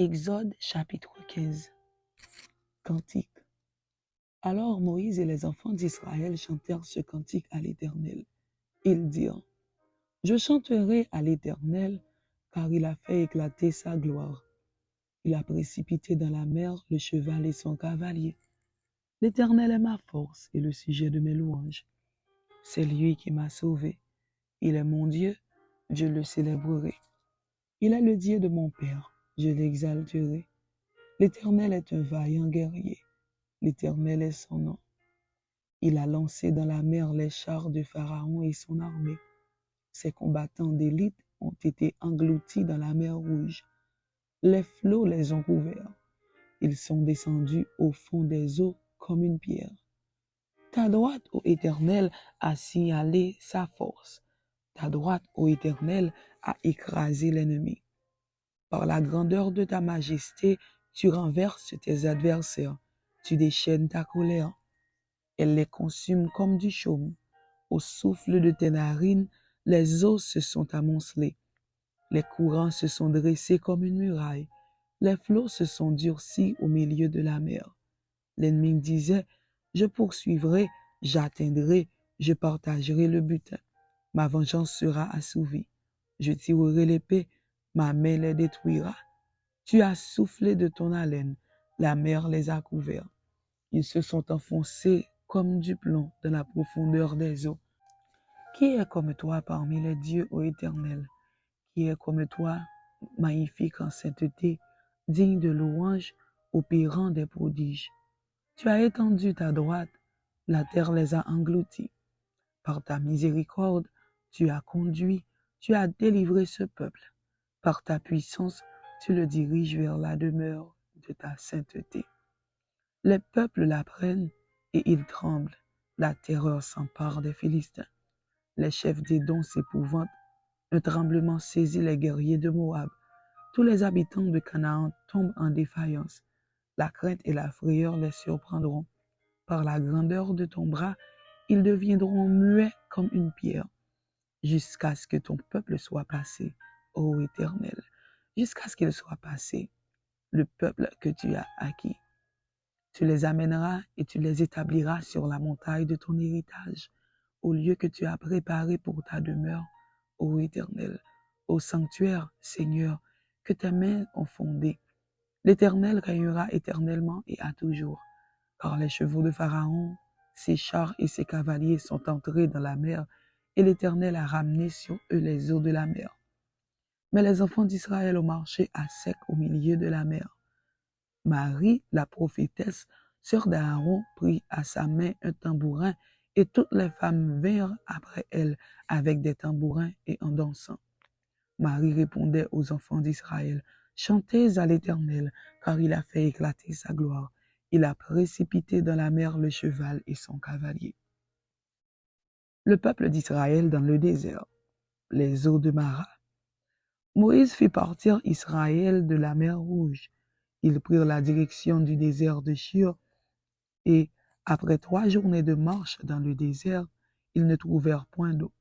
Exode chapitre 15. Cantique. Alors Moïse et les enfants d'Israël chantèrent ce cantique à l'Éternel. Ils dirent: Je chanterai à l'Éternel, car il a fait éclater sa gloire. Il a précipité dans la mer le cheval et son cavalier. L'Éternel est ma force et le sujet de mes louanges. C'est lui qui m'a sauvé. Il est mon Dieu, je le célébrerai. Il est le Dieu de mon Père, je l'exalterai. L'Éternel est un vaillant guerrier. L'Éternel est son nom. Il a lancé dans la mer les chars de Pharaon et son armée. Ses combattants d'élite ont été engloutis dans la mer Rouge. Les flots les ont couverts. Ils sont descendus au fond des eaux comme une pierre. Ta droite, ô Éternel, a signalé sa force. Ta droite, ô Éternel, a écrasé l'ennemi. Par la grandeur de ta majesté, tu renverses tes adversaires. Tu déchaînes ta colère. Elle les consume comme du chaume. Au souffle de tes narines, les eaux se sont amoncelées. Les courants se sont dressés comme une muraille. Les flots se sont durcis au milieu de la mer. L'ennemi disait: Je poursuivrai, j'atteindrai, je partagerai le butin. Ma vengeance sera assouvie. Je tirerai l'épée, ma main les détruira. Tu as soufflé de ton haleine, la mer les a couverts. Ils se sont enfoncés comme du plomb dans la profondeur des eaux. Qui est comme toi parmi les dieux, ô Éternel? Qui est comme toi, magnifique en sainteté, digne de louange, opérant des prodiges? Tu as étendu ta droite, la terre les a engloutis. Par ta miséricorde, tu as conduit, tu as délivré ce peuple. Par ta puissance, tu le diriges vers la demeure de ta sainteté. Les peuples l'apprennent et ils tremblent. La terreur s'empare des Philistins. Les chefs d'Édom s'épouvantent. Un tremblement saisit les guerriers de Moab. Tous les habitants de Canaan tombent en défaillance. La crainte et la frayeur les surprendront. Par la grandeur de ton bras, ils deviendront muets comme une pierre, jusqu'à ce que ton peuple soit passé, ô Éternel, jusqu'à ce qu'il soit passé, le peuple que tu as acquis. Tu les amèneras et tu les établiras sur la montagne de ton héritage, au lieu que tu as préparé pour ta demeure, ô Éternel, au sanctuaire, Seigneur, que tes mains ont fondé. L'Éternel régnera éternellement et à toujours, car les chevaux de Pharaon, ses chars et ses cavaliers sont entrés dans la mer, et l'Éternel a ramené sur eux les eaux de la mer. Mais les enfants d'Israël ont marché à sec au milieu de la mer. Marie, la prophétesse, sœur d'Aaron, prit à sa main un tambourin, et toutes les femmes vinrent après elle avec des tambourins et en dansant. Marie répondait aux enfants d'Israël: Chantez à l'Éternel, car il a fait éclater sa gloire. Il a précipité dans la mer le cheval et son cavalier. Le peuple d'Israël dans le désert, les eaux de Mara. Moïse fit partir Israël de la mer Rouge. Ils prirent la direction du désert de Shur, et après 3 journées de marche dans le désert, ils ne trouvèrent point d'eau.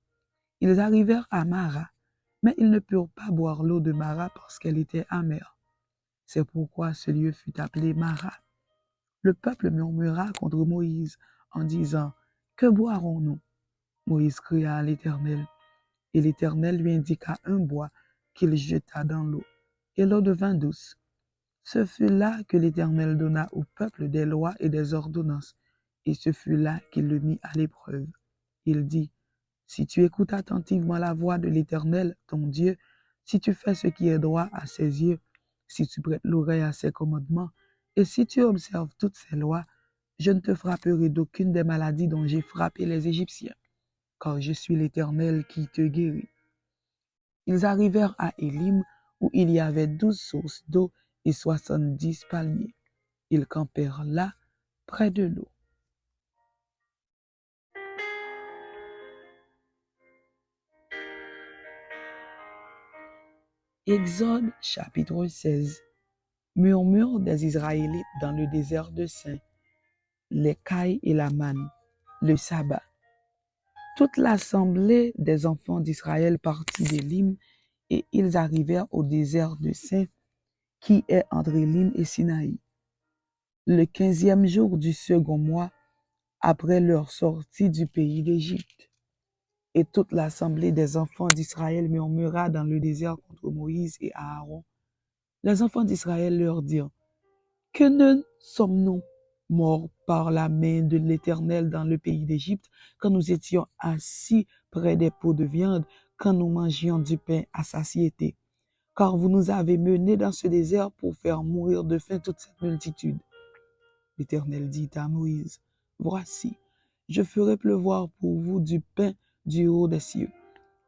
Ils arrivèrent à Mara, mais ils ne purent pas boire l'eau de Mara parce qu'elle était amère. C'est pourquoi ce lieu fut appelé Mara. Le peuple murmura contre Moïse en disant: Que boirons-nous? Moïse cria à l'Éternel, et l'Éternel lui indiqua un bois qu'il jeta dans l'eau, et l'eau devint douce. Ce fut là que l'Éternel donna au peuple des lois et des ordonnances, et ce fut là qu'il le mit à l'épreuve. Il dit: Si tu écoutes attentivement la voix de l'Éternel, ton Dieu, si tu fais ce qui est droit à ses yeux, si tu prêtes l'oreille à ses commandements, et si tu observes toutes ses lois, je ne te frapperai d'aucune des maladies dont j'ai frappé les Égyptiens, car je suis l'Éternel qui te guérit. Ils arrivèrent à Élim, où il y avait 12 sources d'eau et 70 palmiers. Ils campèrent là, près de l'eau. Exode chapitre 16. Murmure des Israélites dans le désert de Sin, les cailles et la manne, le sabbat. Toute l'assemblée des enfants d'Israël partit d'Élim, et ils arrivèrent au désert de Sin, qui est entre Élim et Sinaï. Le 15e jour du second mois, après leur sortie du pays d'Égypte. Et toute l'assemblée des enfants d'Israël murmura dans le désert contre Moïse et Aaron. Les enfants d'Israël leur dirent, que ne sommes-nous morts par la main de l'Éternel dans le pays d'Égypte, quand nous étions assis près des pots de viande, quand nous mangions du pain à satiété? Car vous nous avez menés dans ce désert pour faire mourir de faim toute cette multitude. L'Éternel dit à Moïse, voici, je ferai pleuvoir pour vous du pain du haut des cieux.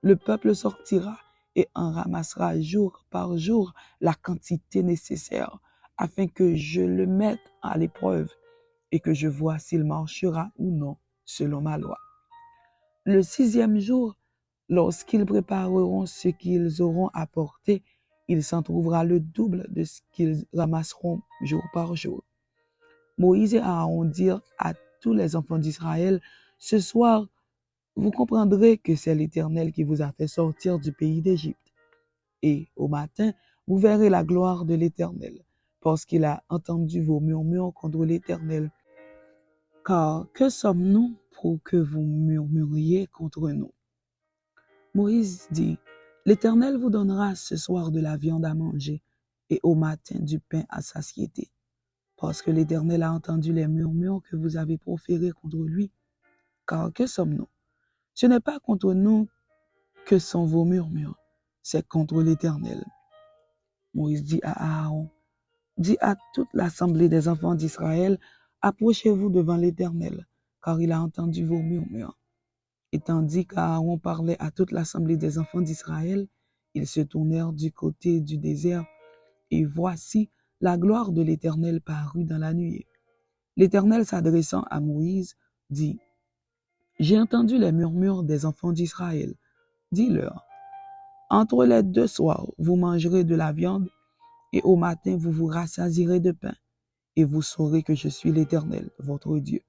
Le peuple sortira et en ramassera jour par jour la quantité nécessaire, afin que je le mette à l'épreuve et que je vois s'il marchera ou non selon ma loi. Le 6e jour, lorsqu'ils prépareront ce qu'ils auront apporté, il s'en trouvera le double de ce qu'ils ramasseront jour par jour. Moïse et Aaron dirent à tous les enfants d'Israël, ce soir, vous comprendrez que c'est l'Éternel qui vous a fait sortir du pays d'Égypte. Et au matin, vous verrez la gloire de l'Éternel, parce qu'il a entendu vos murmures contre l'Éternel. Car que sommes-nous pour que vous murmuriez contre nous? Moïse dit, l'Éternel vous donnera ce soir de la viande à manger, et au matin du pain à satiété, parce que l'Éternel a entendu les murmures que vous avez proférés contre lui. Car que sommes-nous? Ce n'est pas contre nous que sont vos murmures, c'est contre l'Éternel. Moïse dit à Aaron, dis à toute l'assemblée des enfants d'Israël, approchez-vous devant l'Éternel, car il a entendu vos murmures. Et tandis qu'Aaron parlait à toute l'assemblée des enfants d'Israël, ils se tournèrent du côté du désert, et voici, la gloire de l'Éternel parut dans la nuée. L'Éternel s'adressant à Moïse, dit, j'ai entendu les murmures des enfants d'Israël. Dis-leur, entre les 2 soirs, vous mangerez de la viande, et au matin, vous vous rassasierez de pain, et vous saurez que je suis l'Éternel, votre Dieu.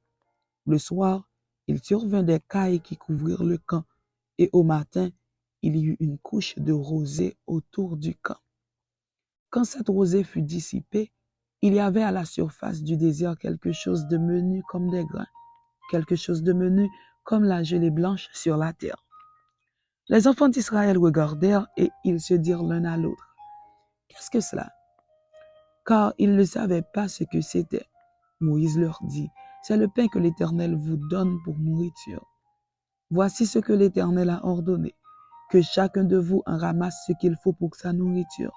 Le soir, il survint des cailles qui couvrirent le camp, et au matin, il y eut une couche de rosée autour du camp. Quand cette rosée fut dissipée, il y avait à la surface du désert quelque chose de menu comme des grains, quelque chose de menu comme la gelée blanche sur la terre. Les enfants d'Israël regardèrent et ils se dirent l'un à l'autre, qu'est-ce que cela? Car ils ne savaient pas ce que c'était. Moïse leur dit, c'est le pain que l'Éternel vous donne pour nourriture. Voici ce que l'Éternel a ordonné, que chacun de vous en ramasse ce qu'il faut pour sa nourriture.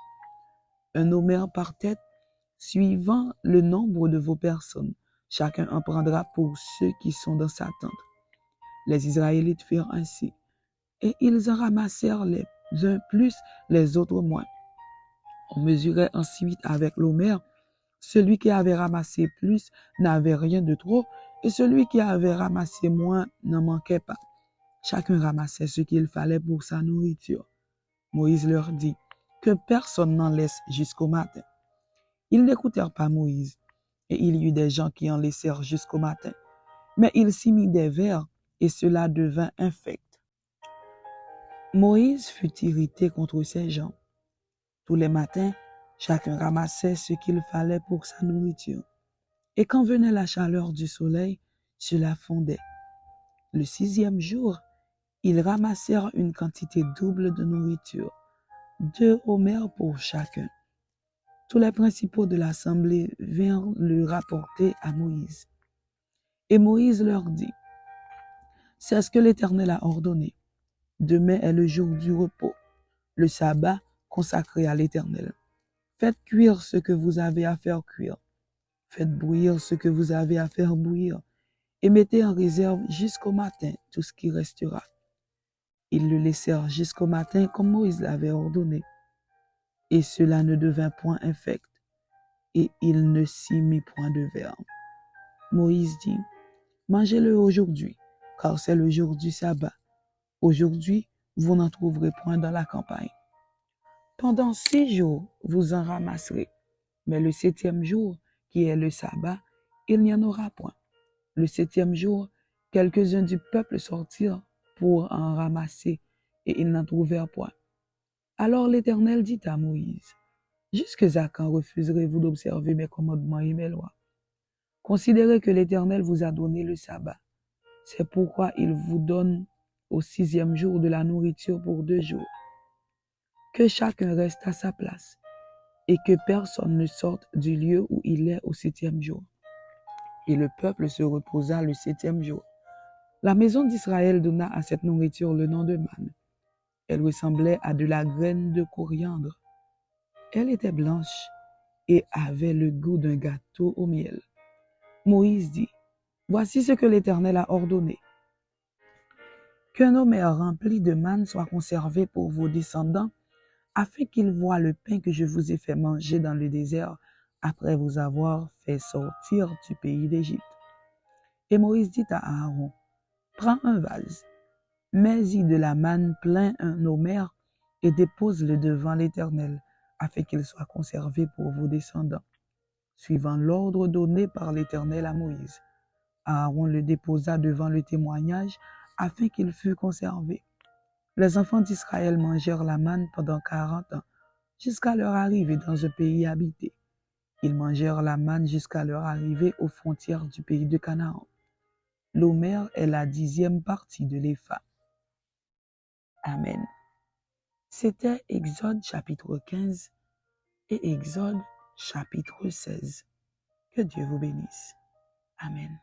Un homère par tête, suivant le nombre de vos personnes. Chacun en prendra pour ceux qui sont dans sa tente. Les Israélites firent ainsi, et ils en ramassèrent les uns plus, les autres moins. On mesurait ensuite avec l'homère. Celui qui avait ramassé plus n'avait rien de trop, et celui qui avait ramassé moins n'en manquait pas. Chacun ramassait ce qu'il fallait pour sa nourriture. Moïse leur dit, que personne n'en laisse jusqu'au matin. Ils n'écoutèrent pas Moïse, et il y eut des gens qui en laissèrent jusqu'au matin. Mais il s'y mit des vers, et cela devint infect. Moïse fut irrité contre ces gens. Tous les matins, chacun ramassait ce qu'il fallait pour sa nourriture. Et quand venait la chaleur du soleil, cela fondait. Le 6e jour, ils ramassèrent une quantité double de nourriture, 2 homères pour chacun. Tous les principaux de l'assemblée vinrent le rapporter à Moïse. Et Moïse leur dit, c'est ce que l'Éternel a ordonné. Demain est le jour du repos, le sabbat consacré à l'Éternel. Faites cuire ce que vous avez à faire cuire. Faites bouillir ce que vous avez à faire bouillir. Et mettez en réserve jusqu'au matin tout ce qui restera. Ils le laissèrent jusqu'au matin comme Moïse l'avait ordonné. Et cela ne devint point infect. Et il ne s'y mit point de verre. Moïse dit, mangez-le aujourd'hui, car c'est le jour du sabbat. Aujourd'hui, vous n'en trouverez point dans la campagne. Pendant 6 jours, vous en ramasserez. Mais le 7e jour, qui est le sabbat, il n'y en aura point. Le 7e jour, quelques-uns du peuple sortirent pour en ramasser, et ils n'en trouvèrent point. Alors l'Éternel dit à Moïse, Jusque à quand refuserez-vous d'observer mes commandements et mes lois? Considérez que l'Éternel vous a donné le sabbat. C'est pourquoi il vous donne au 6e jour de la nourriture pour 2 jours. Que chacun reste à sa place et que personne ne sorte du lieu où il est au 7e jour. Et le peuple se reposa le 7e jour. La maison d'Israël donna à cette nourriture le nom de manne. Elle ressemblait à de la graine de coriandre. Elle était blanche et avait le goût d'un gâteau au miel. Moïse dit, « Voici ce que l'Éternel a ordonné. Qu'un omer rempli de manne soit conservé pour vos descendants, afin qu'ils voient le pain que je vous ai fait manger dans le désert après vous avoir fait sortir du pays d'Égypte. » Et Moïse dit à Aaron, « Prends un vase, mets-y de la manne plein un omer et dépose-le devant l'Éternel, afin qu'il soit conservé pour vos descendants. » Suivant l'ordre donné par l'Éternel à Moïse, Aaron le déposa devant le témoignage afin qu'il fût conservé. Les enfants d'Israël mangèrent la manne pendant 40 ans, jusqu'à leur arrivée dans un pays habité. Ils mangèrent la manne jusqu'à leur arrivée aux frontières du pays de Canaan. L'omer est la 10e partie de l'épha. Amen. C'était Exode chapitre 15 et Exode chapitre 16. Que Dieu vous bénisse. Amen.